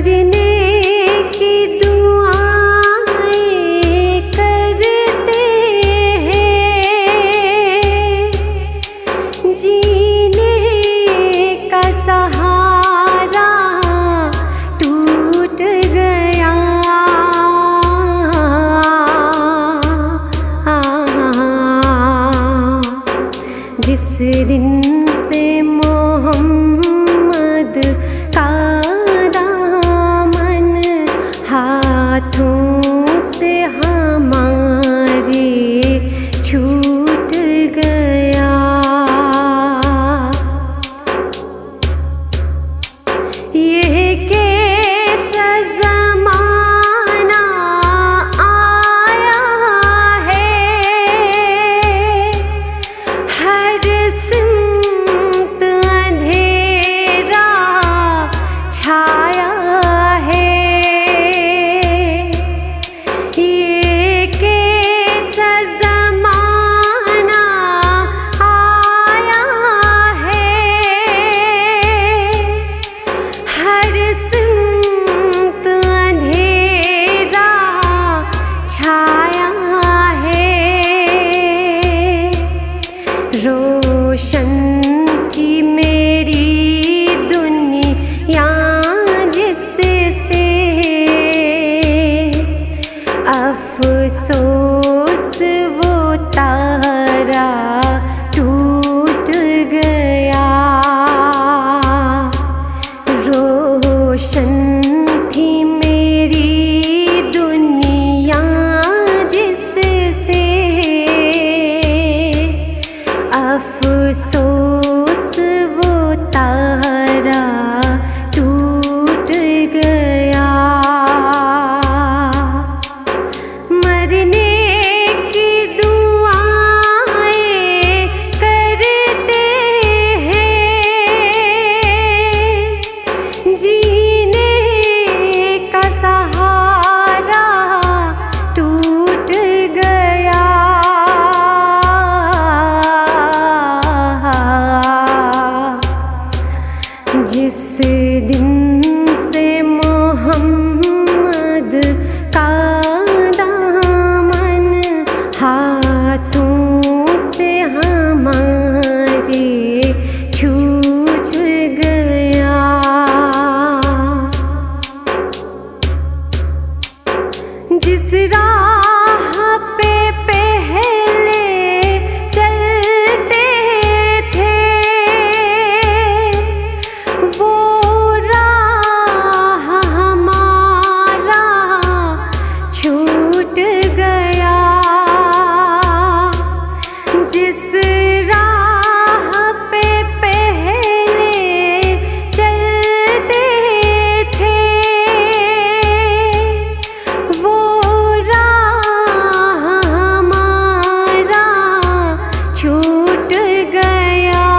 मरने की दुआएं करते हैं, जीने का सहारा टूट गया। जिस दिन से मोहम्मद का दामन हाथों से हमारे छूट गया, यह कैसा ज़माना आया है, हर सिमत अंधेरा छाया है। ये कैसा ज़माना आया है, हर सिमत अंधेरा छाया है। रोशन थी मेरी दुनिया जिससे, अफसोस वो तारा टूट गया। रोशन थी मेरी दुनिया जिससे, अफसोस वो तारा टूट गया। मरने की दुआएं करते हैं, जीने का सहारा टूट गया। जिस दिन से मोहम्मद का दामन हाथों से हमारे छूट गया, जिस राह पे पहले चलते थे, वो राह हमारा छूट गया। जिस राह पे पहले चलते थे, वो राह हमारा छूट गया।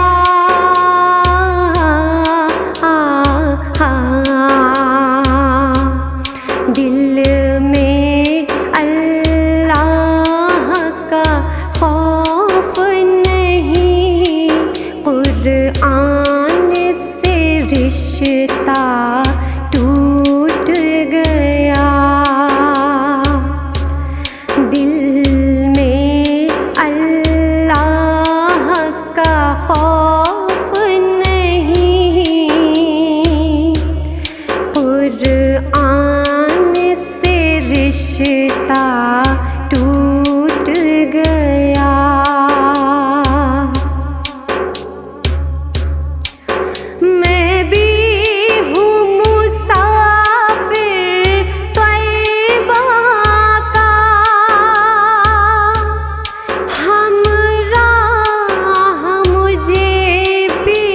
दिल में अल्लाह का खौफ नहीं, कुरान से रिश्ता टूट गया। दिल में अल्लाह का खौफ नहीं, कुरान से रिश्ता टूट गया। मैं भी हूँ मुसाफिर तैयबा का, हमराह मुझे भी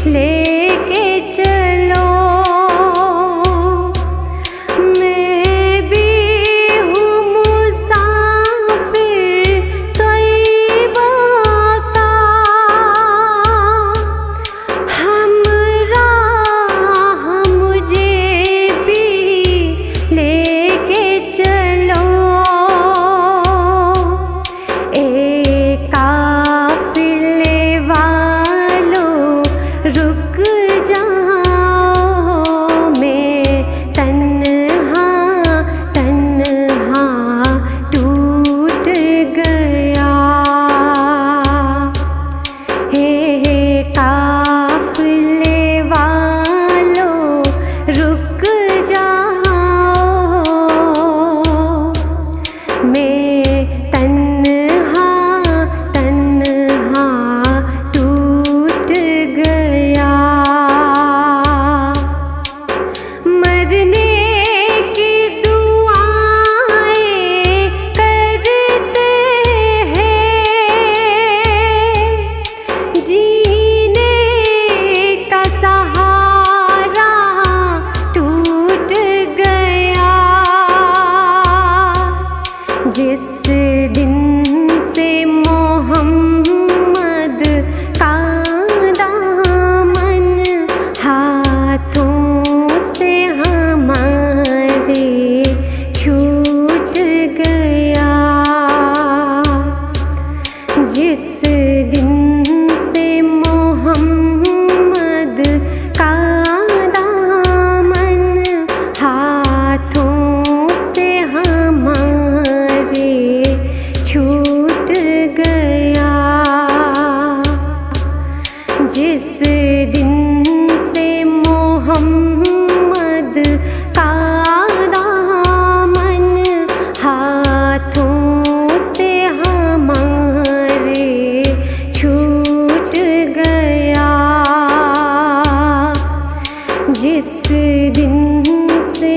लेके चलो। मैं भी हूँ तन्हा तन्हा टूट गया। हे काफिले वालों रुक जाओ, मैं तन्हा तन्हा टूट गया। मरने की दुआएं करते हैं, जीने का सहारा टूट गया। जिस दिन से मोहम्मद का दामन हाथों से हमारे छूट गया, जिस दिन से मोहम्मद का दामन हाथों से हमारे छूट गया, जिस दिन से मोहम्मद का दामन हाथों से हमारे छूट गया, जिस दिन से